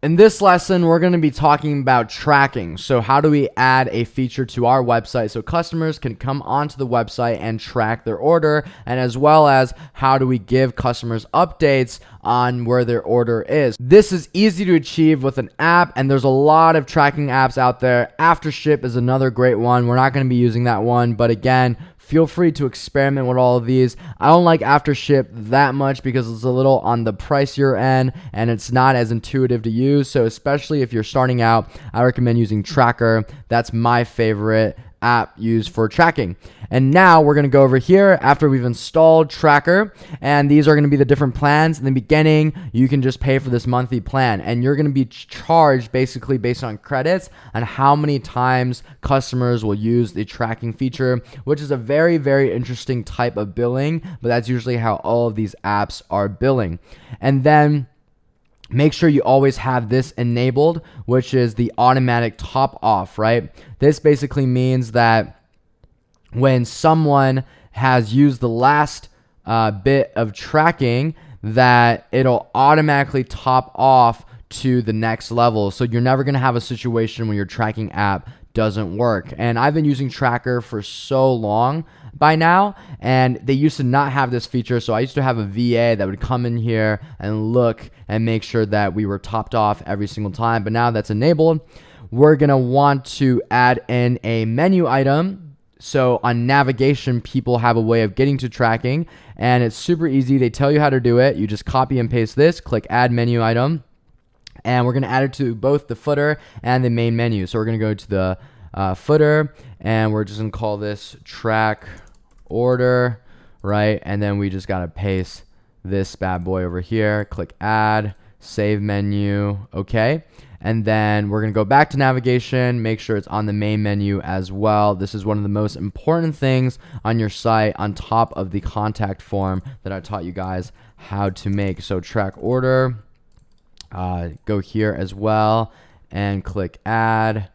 In this lesson, we're going to be talking about tracking. So how do we add a feature to our website so customers can come onto the website and track their order, and as well as how do we give customers updates on where their order is. This is easy to achieve with an app, and there's a lot of tracking apps out there. Aftership is another great one. We're not going to be using that one, but again, feel free to experiment with all of these. I don't like Aftership that much because it's a little on the pricier end and it's not as intuitive to use. So especially if you're starting out, I recommend using Tracker. That's my favorite app used for tracking. And now we're going to go over here after we've installed Tracker, and these are going to be the different plans. In the beginning, you can just pay for this monthly plan, and you're going to be charged basically based on credits and how many times customers will use the tracking feature, which is a very, very interesting type of billing, but that's usually how all of these apps are billing. And then make sure you always have this enabled, which is the automatic top off, right? This basically means that when someone has used the last bit of tracking, that it'll automatically top off to the next level. So you're never going to have a situation where your tracking app doesn't work. And I've been using Tracker for so long by now, and they used to not have this feature. So I used to have a VA that would come in here and look and make sure that we were topped off every single time. But now that's enabled, we're gonna want to add in a menu item. So on navigation, people have a way of getting to tracking, and it's super easy. They tell you how to do it. You just copy and paste this, click add menu item, and we're going to add it to both the footer and the main menu. So we're going to go to the footer, and we're just going to call this track order, right? And then we just got to paste this bad boy over here, click add, save menu, okay? And then we're going to go back to navigation, make sure it's on the main menu as well. This is one of the most important things on your site on top of the contact form that I taught you guys how to make. So track order, go here as well and click add.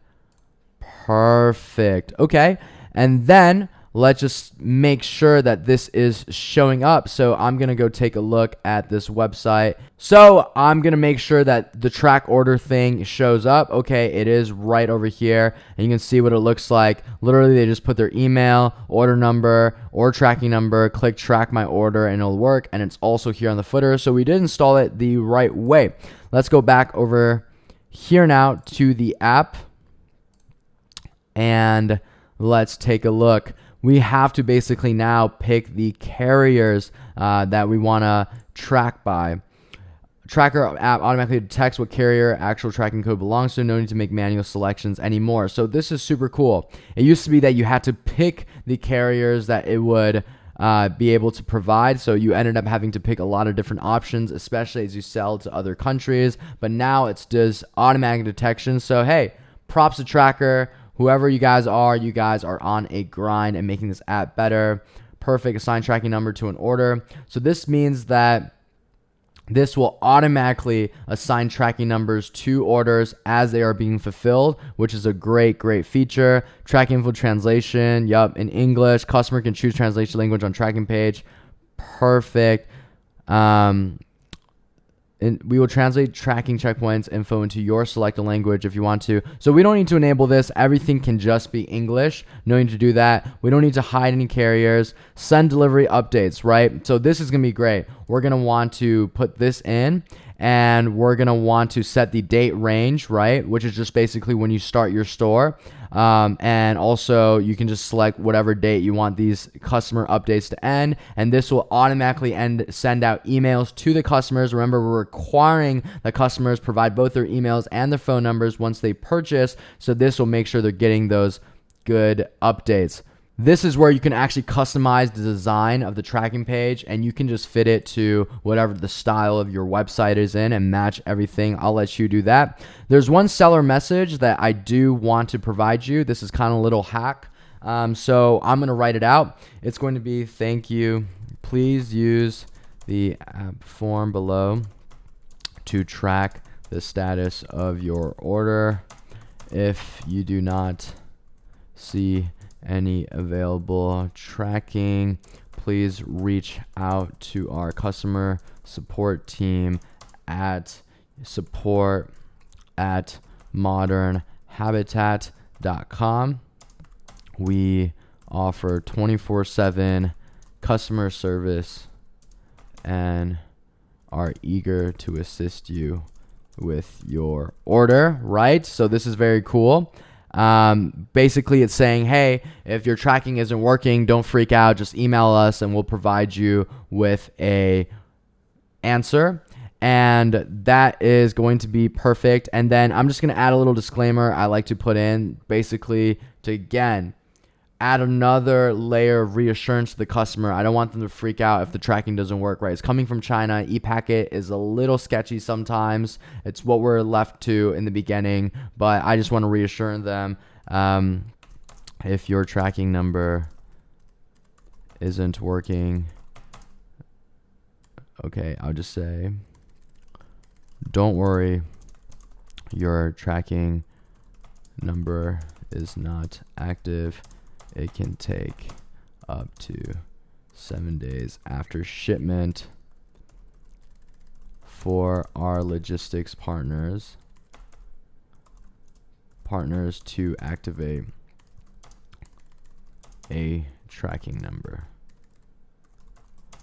Perfect. Okay. And then let's just make sure that this is showing up. So I'm going to go take a look at this website. So I'm going to make sure that the track order thing shows up. Okay, it is right over here. And you can see what it looks like. Literally, they just put their email, order number, or tracking number, click track my order, and it'll work. And it's also here on the footer. So we did install it the right way. Let's go back over here now to the app. And let's take a look. We have to basically now pick the carriers that we want to track by. Tracker app automatically detects what carrier actual tracking code belongs to. No need to make manual selections anymore. So this is super cool. It used to be that you had to pick the carriers that it would be able to provide. So you ended up having to pick a lot of different options, especially as you sell to other countries. But now it does automatic detection. So hey, props to Tracker. Whoever you guys are on a grind and making this app better. Perfect. Assign tracking number to an order. So this means that this will automatically assign tracking numbers to orders as they are being fulfilled, which is a great, great feature. Tracking info translation. Yup, in English. Customer can choose translation language on tracking page. Perfect. And we will translate tracking checkpoints info into your selected language if you want to. So we don't need to enable this. Everything can just be English. No need to do that. We don't need to hide any carriers. Send delivery updates, right? So this is going to be great. We're going to want to put this in, and we're going to want to set the date range, right? Which is just basically when you start your store. And also you can just select whatever date you want these customer updates to end, and this will automatically send out emails to the customers. Remember, we're requiring that customers provide both their emails and their phone numbers once they purchase, so this will make sure they're getting those good updates. This is where you can actually customize the design of the tracking page, and you can just fit it to whatever the style of your website is in and match everything. I'll let you do that. There's one seller message that I do want to provide you. This is kind of a little hack. So I'm going to write it out. It's going to be, thank you. Please use the app form below to track the status of your order. If you do not see any available tracking, please reach out to our customer support team at support at modernhabitat.com. We offer 24/7 customer service and are eager to assist you with your order, right? So this is very cool. Basically it's saying, hey, if your tracking isn't working, don't freak out, just email us and we'll provide you with a answer. And that is going to be perfect. And then I'm just going to add a little disclaimer I like to put in, basically to, again, add another layer of reassurance to the customer. I don't want them to freak out if the tracking doesn't work, right? It's coming from China. ePacket is a little sketchy sometimes. It's what we're left to in the beginning, but I just want to reassure them, if your tracking number isn't working, okay, I'll just say, don't worry, your tracking number is not active. It can take up to 7 days after shipment for our logistics partners to activate a tracking number.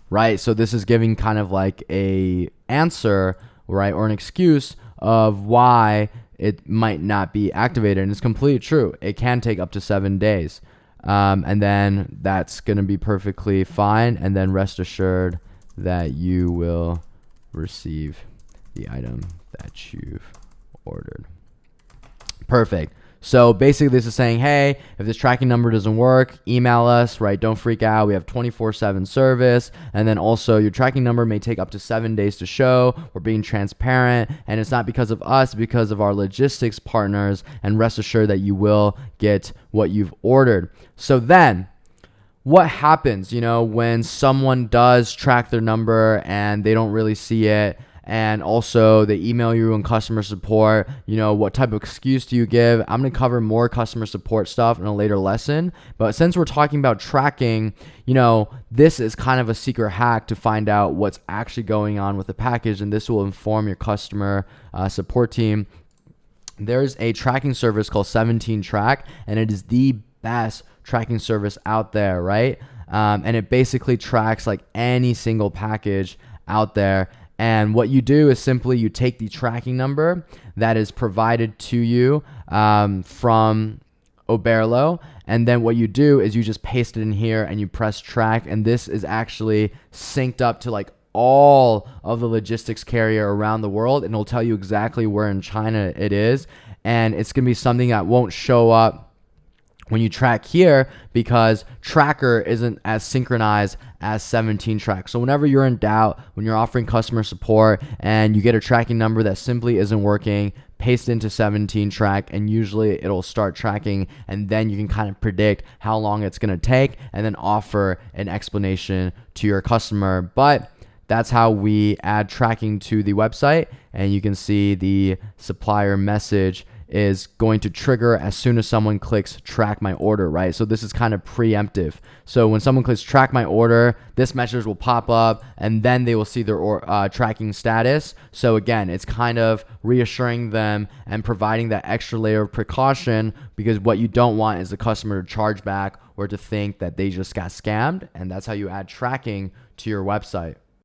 Right, so this is giving kind of like a answer, right, or an excuse of why it might not be activated, and it's completely true. It can take up to 7 days. And then that's going to be perfectly fine. And then rest assured that you will receive the item that you've ordered. Perfect. So basically this is saying, hey, if this tracking number doesn't work, email us, right? Don't freak out. We have 24/7 service. And then also your tracking number may take up to 7 days to show. We're being transparent, and it's not because of us, because of our logistics partners, and rest assured that you will get what you've ordered. So then what happens, when someone does track their number and they don't really see it, and also they email you in customer support, what type of excuse do you give? I'm going to cover more customer support stuff in a later lesson. But since we're talking about tracking, this is kind of a secret hack to find out what's actually going on with the package. And this will inform your customer support team. There's a tracking service called 17Track, and it is the best tracking service out there, right? And it basically tracks like any single package out there. And what you do is simply you take the tracking number that is provided to you from Oberlo, and then what you do is you just paste it in here and you press track, and this is actually synced up to like all of the logistics carrier around the world, and it'll tell you exactly where in China it is. And it's going to be something that won't show up when you track here because Tracker isn't as synchronized as 17Track. So whenever you're in doubt, when you're offering customer support and you get a tracking number that simply isn't working, paste into 17Track, and usually it'll start tracking, and then you can kind of predict how long it's going to take and then offer an explanation to your customer. But that's how we add tracking to the website, and you can see the supplier message is going to trigger as soon as someone clicks track my order, right? So this is kind of preemptive. So when someone clicks track my order, this message will pop up, and then they will see their tracking status. So again, it's kind of reassuring them and providing that extra layer of precaution, because what you don't want is the customer to charge back or to think that they just got scammed. And that's how you add tracking to your website.